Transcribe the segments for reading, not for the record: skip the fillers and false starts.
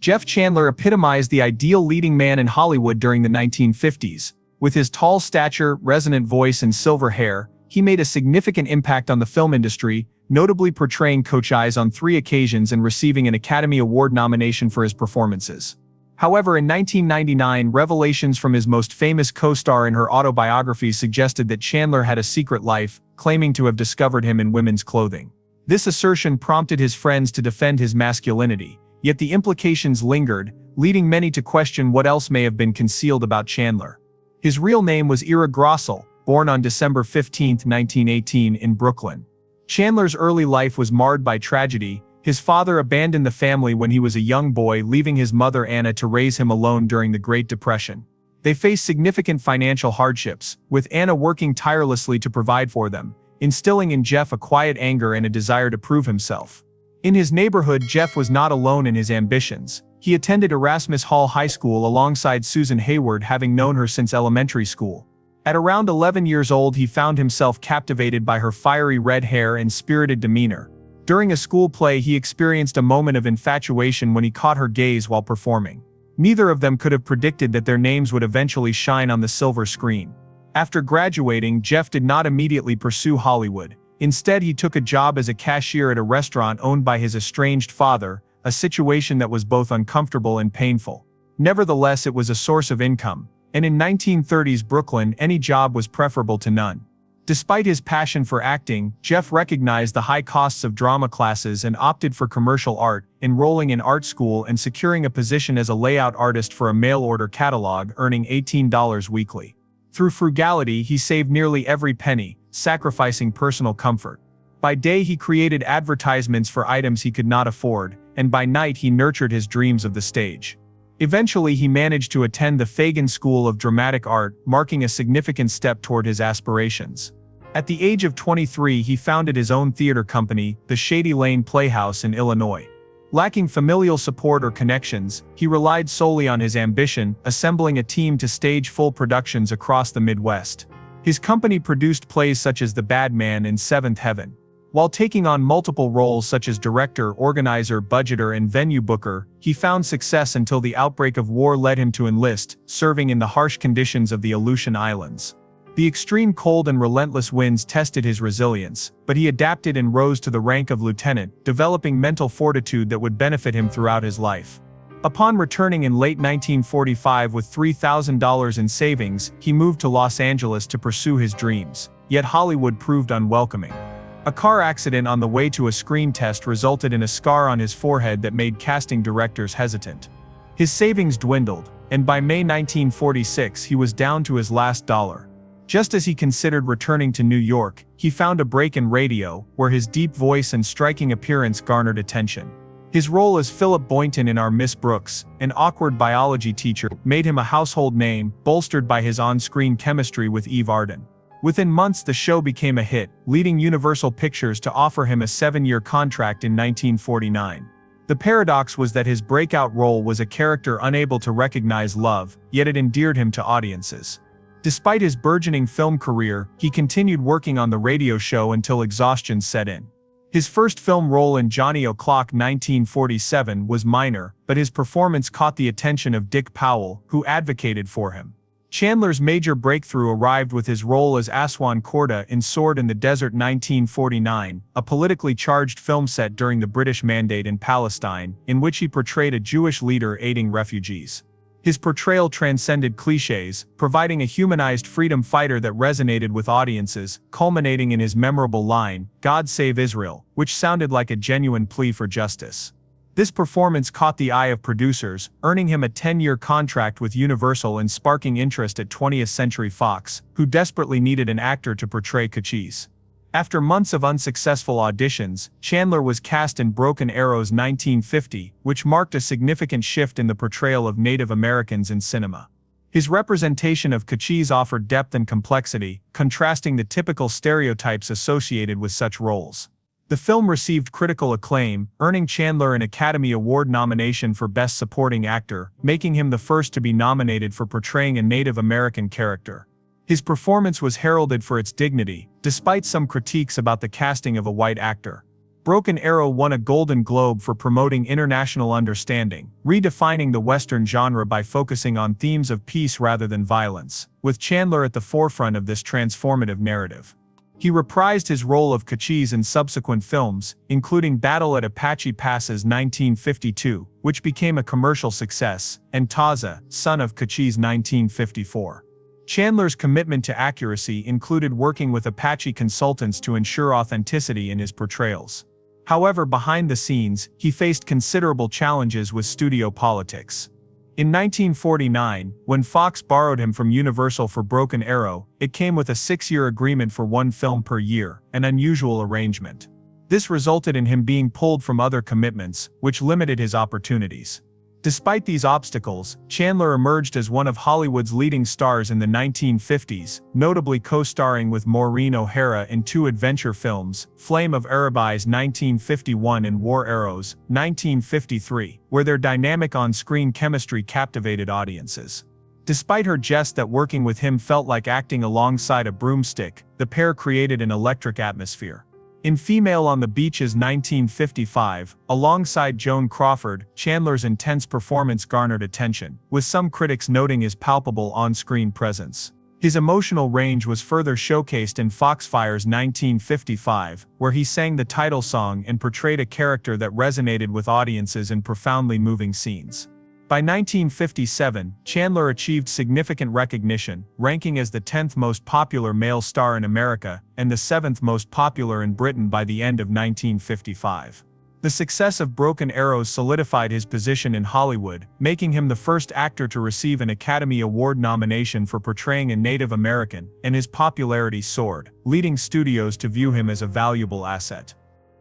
Jeff Chandler epitomized the ideal leading man in Hollywood during the 1950s. With his tall stature, resonant voice, and silver hair, he made a significant impact on the film industry, notably portraying Cochise on 3 occasions and receiving an Academy Award nomination for his performances. However, in 1999, revelations from his most famous co-star in her autobiography suggested that Chandler had a secret life, claiming to have discovered him in women's clothing. This assertion prompted his friends to defend his masculinity, yet the implications lingered, leading many to question what else may have been concealed about Chandler. His real name was Ira Grossel, born on December 15, 1918 in Brooklyn. Chandler's early life was marred by tragedy. His father abandoned the family when he was a young boy, leaving his mother Anna to raise him alone during the Great Depression. They faced significant financial hardships, with Anna working tirelessly to provide for them, instilling in Jeff a quiet anger and a desire to prove himself. In his neighborhood, Jeff was not alone in his ambitions. He attended Erasmus Hall High School alongside Susan Hayward, having known her since elementary school. At around 11 years old, he found himself captivated by her fiery red hair and spirited demeanor. During a school play, he experienced a moment of infatuation when he caught her gaze while performing. Neither of them could have predicted that their names would eventually shine on the silver screen. After graduating, Jeff did not immediately pursue Hollywood. Instead, he took a job as a cashier at a restaurant owned by his estranged father, a situation that was both uncomfortable and painful. Nevertheless, it was a source of income, and in 1930s Brooklyn, any job was preferable to none. Despite his passion for acting, Jeff recognized the high costs of drama classes and opted for commercial art, enrolling in art school and securing a position as a layout artist for a mail-order catalog, earning $18 weekly. Through frugality, he saved nearly every penny, sacrificing personal comfort. By day, he created advertisements for items he could not afford, and by night he nurtured his dreams of the stage. Eventually, he managed to attend the Fagan School of Dramatic Art, marking a significant step toward his aspirations. At the age of 23, he founded his own theater company, the Shady Lane Playhouse in Illinois. Lacking familial support or connections, he relied solely on his ambition, assembling a team to stage full productions across the Midwest. His company produced plays such as The Bad Man and Seventh Heaven. While taking on multiple roles such as director, organizer, budgeter, and venue booker, he found success until the outbreak of war led him to enlist, serving in the harsh conditions of the Aleutian Islands. The extreme cold and relentless winds tested his resilience, but he adapted and rose to the rank of lieutenant, developing mental fortitude that would benefit him throughout his life. Upon returning in late 1945 with $3,000 in savings, he moved to Los Angeles to pursue his dreams, yet Hollywood proved unwelcoming. A car accident on the way to a screen test resulted in a scar on his forehead that made casting directors hesitant. His savings dwindled, and by May 1946 he was down to his last dollar. Just as he considered returning to New York, he found a break in radio, where his deep voice and striking appearance garnered attention. His role as Philip Boynton in Our Miss Brooks, an awkward biology teacher, made him a household name, bolstered by his on-screen chemistry with Eve Arden. Within months, the show became a hit, leading Universal Pictures to offer him a 7-year contract in 1949. The paradox was that his breakout role was a character unable to recognize love, yet it endeared him to audiences. Despite his burgeoning film career, he continued working on the radio show until exhaustion set in. His first film role in Johnny O'Clock 1947 was minor, but his performance caught the attention of Dick Powell, who advocated for him. Chandler's major breakthrough arrived with his role as Aswan Korda in Sword in the Desert 1949, a politically charged film set during the British Mandate in Palestine, in which he portrayed a Jewish leader aiding refugees. His portrayal transcended cliches, providing a humanized freedom fighter that resonated with audiences, culminating in his memorable line, "God Save Israel," which sounded like a genuine plea for justice. This performance caught the eye of producers, earning him a 10-year contract with Universal and sparking interest at 20th Century Fox, who desperately needed an actor to portray Cochise. After months of unsuccessful auditions, Chandler was cast in Broken Arrow's 1950, which marked a significant shift in the portrayal of Native Americans in cinema. His representation of Cochise offered depth and complexity, contrasting the typical stereotypes associated with such roles. The film received critical acclaim, earning Chandler an Academy Award nomination for Best Supporting Actor, making him the first to be nominated for portraying a Native American character. His performance was heralded for its dignity, despite some critiques about the casting of a white actor. Broken Arrow won a Golden Globe for promoting international understanding, redefining the Western genre by focusing on themes of peace rather than violence, with Chandler at the forefront of this transformative narrative. He reprised his role of Cochise in subsequent films, including Battle at Apache Pass's 1952, which became a commercial success, and Taza, Son of Cochise 1954. Chandler's commitment to accuracy included working with Apache consultants to ensure authenticity in his portrayals. However, behind the scenes, he faced considerable challenges with studio politics. In 1949, when Fox borrowed him from Universal for Broken Arrow, it came with a 6-year agreement for one film per year, an unusual arrangement. This resulted in him being pulled from other commitments, which limited his opportunities. Despite these obstacles, Chandler emerged as one of Hollywood's leading stars in the 1950s, notably co-starring with Maureen O'Hara in 2 adventure films, Flame of Erebus 1951 and War Arrows 1953, where their dynamic on-screen chemistry captivated audiences. Despite her jest that working with him felt like acting alongside a broomstick, the pair created an electric atmosphere. In Female on the Beach's 1955, alongside Joan Crawford, Chandler's intense performance garnered attention, with some critics noting his palpable on-screen presence. His emotional range was further showcased in Foxfire's 1955, where he sang the title song and portrayed a character that resonated with audiences in profoundly moving scenes. By 1957, Chandler achieved significant recognition, ranking as the 10th most popular male star in America and the 7th most popular in Britain by the end of 1955. The success of Broken Arrow solidified his position in Hollywood, making him the first actor to receive an Academy Award nomination for portraying a Native American, and his popularity soared, leading studios to view him as a valuable asset.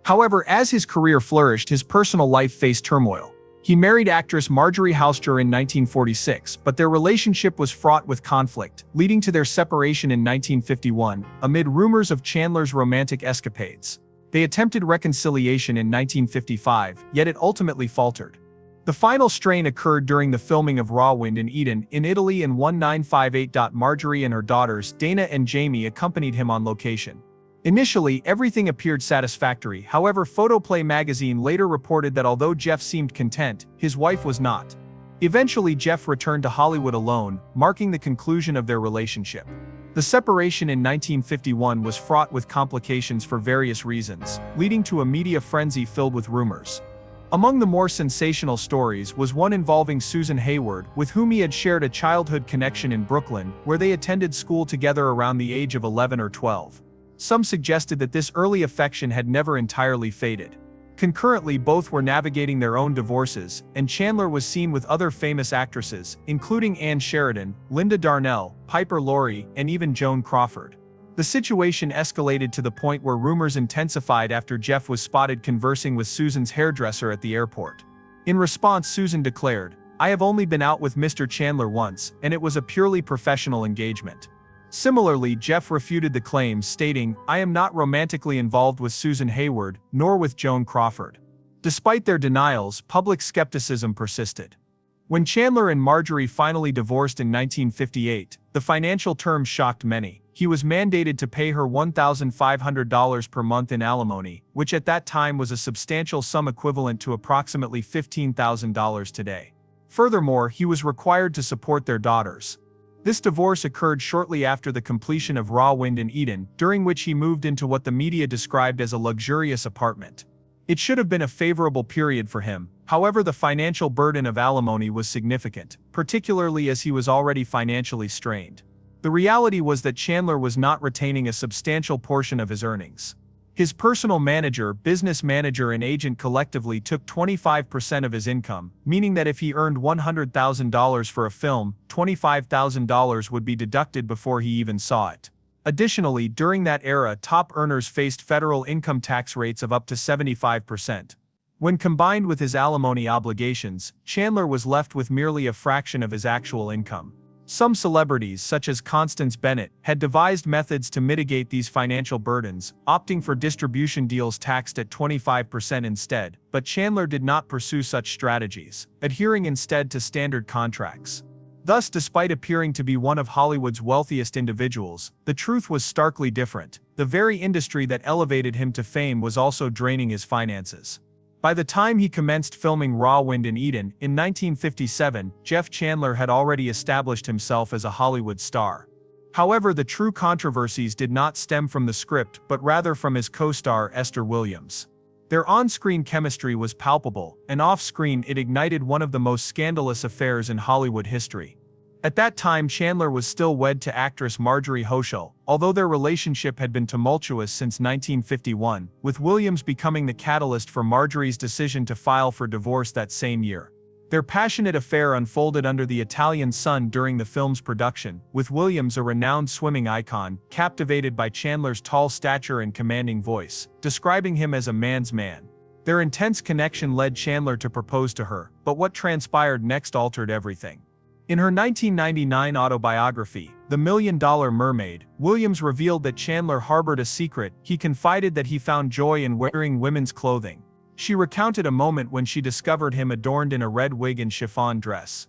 However, as his career flourished, his personal life faced turmoil. He married actress Marjorie Houster in 1946, but their relationship was fraught with conflict, leading to their separation in 1951, amid rumors of Chandler's romantic escapades. They attempted reconciliation in 1955, yet it ultimately faltered. The final strain occurred during the filming of Raw Wind in Eden, in Italy in 1958. Marjorie and her daughters, Dana and Jamie, accompanied him on location. Initially, everything appeared satisfactory. However, Photoplay magazine later reported that although Jeff seemed content, his wife was not. Eventually, Jeff returned to Hollywood alone, marking the conclusion of their relationship. The separation in 1951 was fraught with complications for various reasons, leading to a media frenzy filled with rumors. Among the more sensational stories was one involving Susan Hayward, with whom he had shared a childhood connection in Brooklyn, where they attended school together around the age of 11 or 12. Some suggested that this early affection had never entirely faded. Concurrently, both were navigating their own divorces, and Chandler was seen with other famous actresses, including Ann Sheridan, Linda Darnell, Piper Laurie, and even Joan Crawford. The situation escalated to the point where rumors intensified after Jeff was spotted conversing with Susan's hairdresser at the airport. In response, Susan declared, "I have only been out with Mr. Chandler once, and it was a purely professional engagement." Similarly, Jeff refuted the claims, stating, "I am not romantically involved with Susan Hayward, nor with Joan Crawford." Despite their denials, public skepticism persisted. When Chandler and Marjorie finally divorced in 1958, the financial terms shocked many. He was mandated to pay her $1,500 per month in alimony, which at that time was a substantial sum equivalent to approximately $15,000 today. Furthermore, he was required to support their daughters. This divorce occurred shortly after the completion of Raw Wind in Eden, during which he moved into what the media described as a luxurious apartment. It should have been a favorable period for him. However, the financial burden of alimony was significant, particularly as he was already financially strained. The reality was that Chandler was not retaining a substantial portion of his earnings. His personal manager, business manager, and agent collectively took 25% of his income, meaning that if he earned $100,000 for a film, $25,000 would be deducted before he even saw it. Additionally, during that era, top earners faced federal income tax rates of up to 75%. When combined with his alimony obligations, Chandler was left with merely a fraction of his actual income. Some celebrities, such as Constance Bennett, had devised methods to mitigate these financial burdens, opting for distribution deals taxed at 25% instead, but Chandler did not pursue such strategies, adhering instead to standard contracts. Thus, despite appearing to be one of Hollywood's wealthiest individuals, the truth was starkly different. The very industry that elevated him to fame was also draining his finances. By the time he commenced filming Raw Wind in Eden in 1957, Jeff Chandler had already established himself as a Hollywood star. However, the true controversies did not stem from the script but rather from his co-star Esther Williams. Their on-screen chemistry was palpable, and off-screen it ignited one of the most scandalous affairs in Hollywood history. At that time, Chandler was still wed to actress Marjorie Hochul, although their relationship had been tumultuous since 1951, with Williams becoming the catalyst for Marjorie's decision to file for divorce that same year. Their passionate affair unfolded under the Italian sun during the film's production, with Williams, a renowned swimming icon, captivated by Chandler's tall stature and commanding voice, describing him as a man's man. Their intense connection led Chandler to propose to her, but what transpired next altered everything. In her 1999 autobiography, The $1 Million Mermaid, Williams revealed that Chandler harbored a secret. He confided that he found joy in wearing women's clothing. She recounted a moment when she discovered him adorned in a red wig and chiffon dress.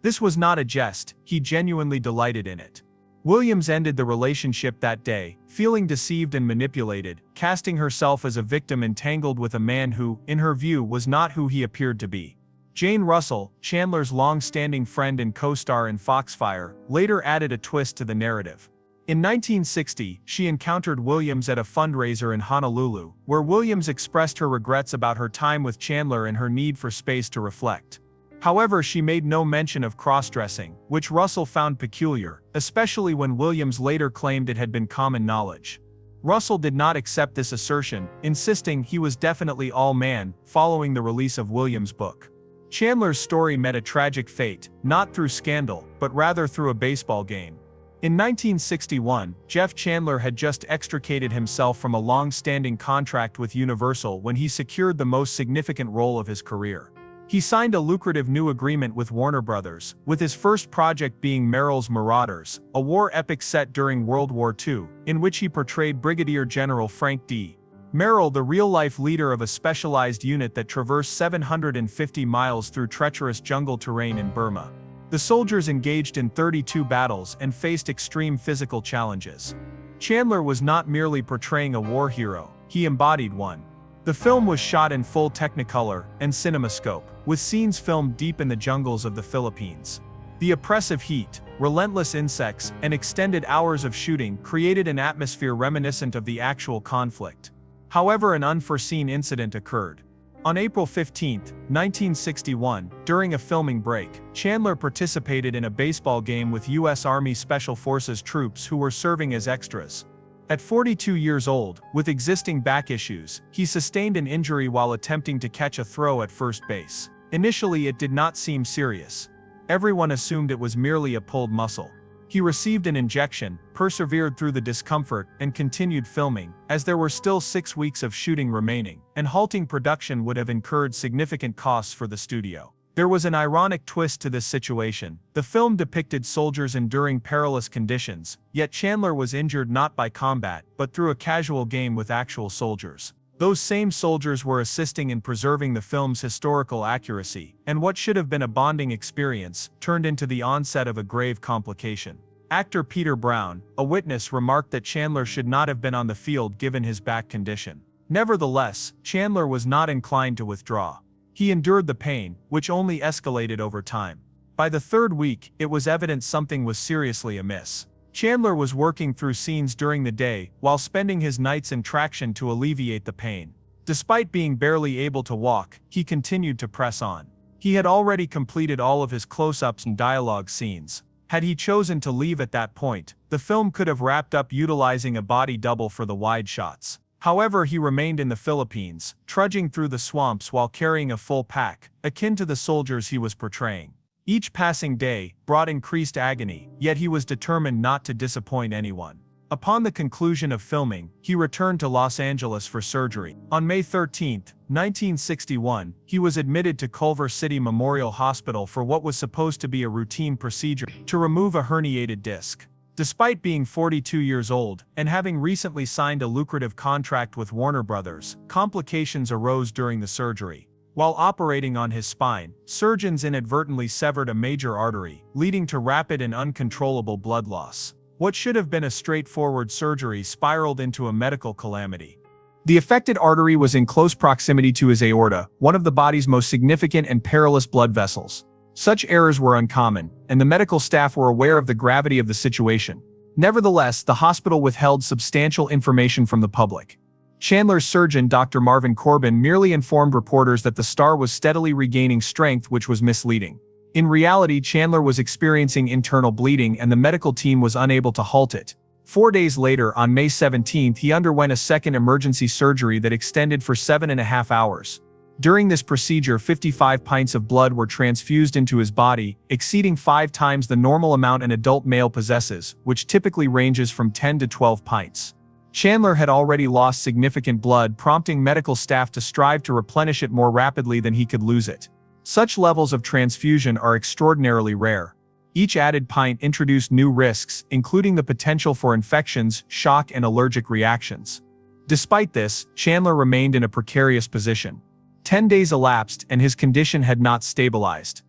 This was not a jest, he genuinely delighted in it. Williams ended the relationship that day, feeling deceived and manipulated, casting herself as a victim entangled with a man who, in her view, was not who he appeared to be. Jane Russell, Chandler's long-standing friend and co-star in Foxfire, later added a twist to the narrative. In 1960, she encountered Williams at a fundraiser in Honolulu, where Williams expressed her regrets about her time with Chandler and her need for space to reflect. However, she made no mention of cross-dressing, which Russell found peculiar, especially when Williams later claimed it had been common knowledge. Russell did not accept this assertion, insisting he was definitely all man, following the release of Williams' book. Chandler's story met a tragic fate, not through scandal, but rather through a baseball game. In 1961, Jeff Chandler had just extricated himself from a long-standing contract with Universal when he secured the most significant role of his career. He signed a lucrative new agreement with Warner Brothers, with his first project being Merrill's Marauders, a war epic set during World War II, in which he portrayed Brigadier General Frank D. Merrill, the real-life leader of a specialized unit that traversed 750 miles through treacherous jungle terrain in Burma. The soldiers engaged in 32 battles and faced extreme physical challenges. Chandler was not merely portraying a war hero, he embodied one. The film was shot in full Technicolor and CinemaScope, with scenes filmed deep in the jungles of the Philippines. The oppressive heat, relentless insects, and extended hours of shooting created an atmosphere reminiscent of the actual conflict. However, an unforeseen incident occurred. On April 15, 1961, during a filming break, Chandler participated in a baseball game with U.S. Army Special Forces troops who were serving as extras. At 42 years old, with existing back issues, he sustained an injury while attempting to catch a throw at first base. Initially, it did not seem serious. Everyone assumed it was merely a pulled muscle. He received an injection, persevered through the discomfort, and continued filming, as there were still 6 weeks of shooting remaining, and halting production would have incurred significant costs for the studio. There was an ironic twist to this situation. The film depicted soldiers enduring perilous conditions, yet Chandler was injured not by combat, but through a casual game with actual soldiers. Those same soldiers were assisting in preserving the film's historical accuracy, and what should have been a bonding experience turned into the onset of a grave complication. Actor Peter Brown, a witness, remarked that Chandler should not have been on the field given his back condition. Nevertheless, Chandler was not inclined to withdraw. He endured the pain, which only escalated over time. By the third week, it was evident something was seriously amiss. Chandler was working through scenes during the day, while spending his nights in traction to alleviate the pain. Despite being barely able to walk, he continued to press on. He had already completed all of his close-ups and dialogue scenes. Had he chosen to leave at that point, the film could have wrapped up utilizing a body double for the wide shots. However, he remained in the Philippines, trudging through the swamps while carrying a full pack, akin to the soldiers he was portraying. Each passing day brought increased agony, yet he was determined not to disappoint anyone. Upon the conclusion of filming, he returned to Los Angeles for surgery. On May 13, 1961, he was admitted to Culver City Memorial Hospital for what was supposed to be a routine procedure to remove a herniated disc. Despite being 42 years old and having recently signed a lucrative contract with Warner Brothers, complications arose during the surgery. While operating on his spine, surgeons inadvertently severed a major artery, leading to rapid and uncontrollable blood loss. What should have been a straightforward surgery spiraled into a medical calamity. The affected artery was in close proximity to his aorta, one of the body's most significant and perilous blood vessels. Such errors were uncommon, and the medical staff were aware of the gravity of the situation. Nevertheless, the hospital withheld substantial information from the public. Chandler's surgeon, Dr. Marvin Corbin, merely informed reporters that the star was steadily regaining strength, which was misleading. In reality, Chandler was experiencing internal bleeding and the medical team was unable to halt it. 4 days later, on May 17, he underwent a second emergency surgery that extended for 7.5 hours. During this procedure, 55 pints of blood were transfused into his body, exceeding 5 times the normal amount an adult male possesses, which typically ranges from 10 to 12 pints. Chandler had already lost significant blood, prompting medical staff to strive to replenish it more rapidly than he could lose it. Such levels of transfusion are extraordinarily rare. Each added pint introduced new risks, including the potential for infections, shock, and allergic reactions. Despite this, Chandler remained in a precarious position. 10 days elapsed and his condition had not stabilized.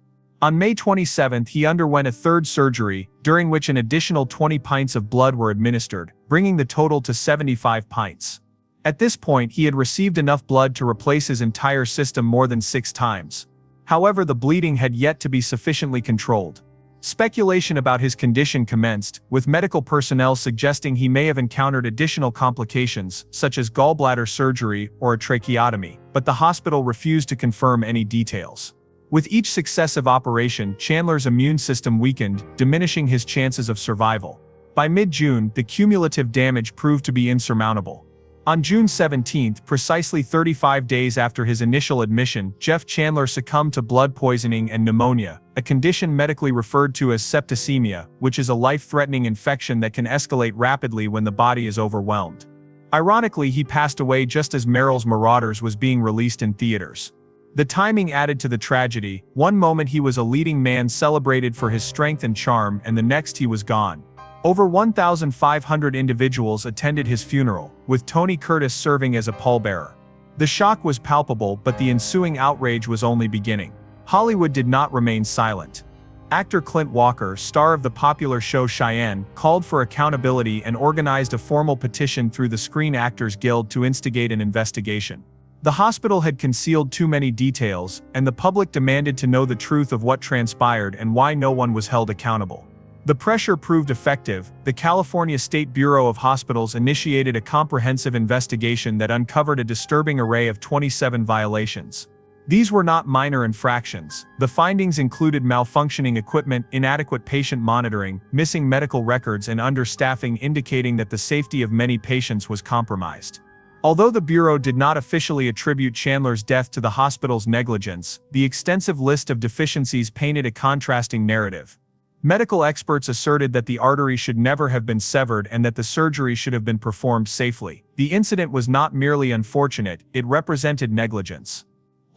On May 27, he underwent a third surgery, during which an additional 20 pints of blood were administered, bringing the total to 75 pints. At this point, he had received enough blood to replace his entire system more than 6 times. However, the bleeding had yet to be sufficiently controlled. Speculation about his condition commenced, with medical personnel suggesting he may have encountered additional complications, such as gallbladder surgery or a tracheotomy, but the hospital refused to confirm any details. With each successive operation, Chandler's immune system weakened, diminishing his chances of survival. By mid-June, the cumulative damage proved to be insurmountable. On June 17, precisely 35 days after his initial admission, Jeff Chandler succumbed to blood poisoning and pneumonia, a condition medically referred to as septicemia, which is a life-threatening infection that can escalate rapidly when the body is overwhelmed. Ironically, he passed away just as Merrill's Marauders was being released in theaters. The timing added to the tragedy. One moment he was a leading man celebrated for his strength and charm, and the next he was gone. Over 1,500 individuals attended his funeral, with Tony Curtis serving as a pallbearer. The shock was palpable, but the ensuing outrage was only beginning. Hollywood did not remain silent. Actor Clint Walker, star of the popular show Cheyenne, called for accountability and organized a formal petition through the Screen Actors Guild to instigate an investigation. The hospital had concealed too many details, and the public demanded to know the truth of what transpired and why no one was held accountable. The pressure proved effective. The California State Bureau of Hospitals initiated a comprehensive investigation that uncovered a disturbing array of 27 violations. These were not minor infractions. The findings included malfunctioning equipment, inadequate patient monitoring, missing medical records, and understaffing, indicating that the safety of many patients was compromised. Although the Bureau did not officially attribute Chandler's death to the hospital's negligence, the extensive list of deficiencies painted a contrasting narrative. Medical experts asserted that the artery should never have been severed and that the surgery should have been performed safely. The incident was not merely unfortunate, it represented negligence.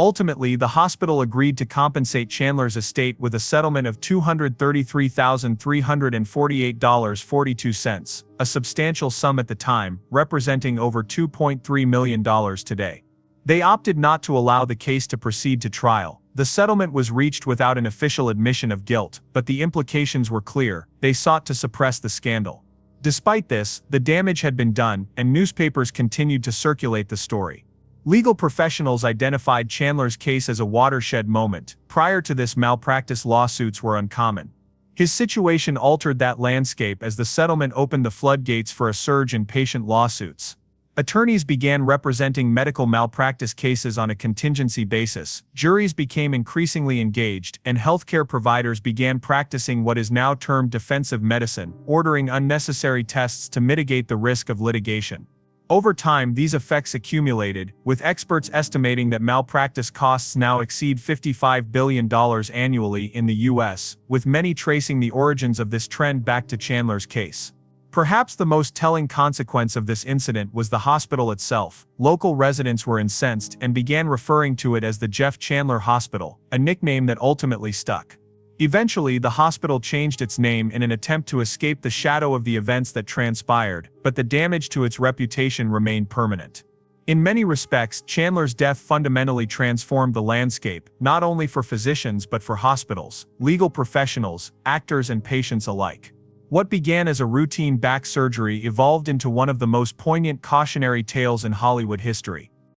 Ultimately, the hospital agreed to compensate Chandler's estate with a settlement of $233,348.42, a substantial sum at the time, representing over $2.3 million today. They opted not to allow the case to proceed to trial. The settlement was reached without an official admission of guilt, but the implications were clear. They sought to suppress the scandal. Despite this, the damage had been done, and newspapers continued to circulate the story. Legal professionals identified Chandler's case as a watershed moment. Prior to this, malpractice lawsuits were uncommon. His situation altered that landscape as the settlement opened the floodgates for a surge in patient lawsuits. Attorneys began representing medical malpractice cases on a contingency basis, juries became increasingly engaged, and healthcare providers began practicing what is now termed defensive medicine, ordering unnecessary tests to mitigate the risk of litigation. Over time, these effects accumulated, with experts estimating that malpractice costs now exceed $55 billion annually in the U.S., with many tracing the origins of this trend back to Chandler's case. Perhaps the most telling consequence of this incident was the hospital itself. Local residents were incensed and began referring to it as the Jeff Chandler Hospital, a nickname that ultimately stuck. Eventually, the hospital changed its name in an attempt to escape the shadow of the events that transpired, but the damage to its reputation remained permanent. In many respects, Chandler's death fundamentally transformed the landscape, not only for physicians but for hospitals, legal professionals, actors and patients alike. What began as a routine back surgery evolved into one of the most poignant cautionary tales in Hollywood history.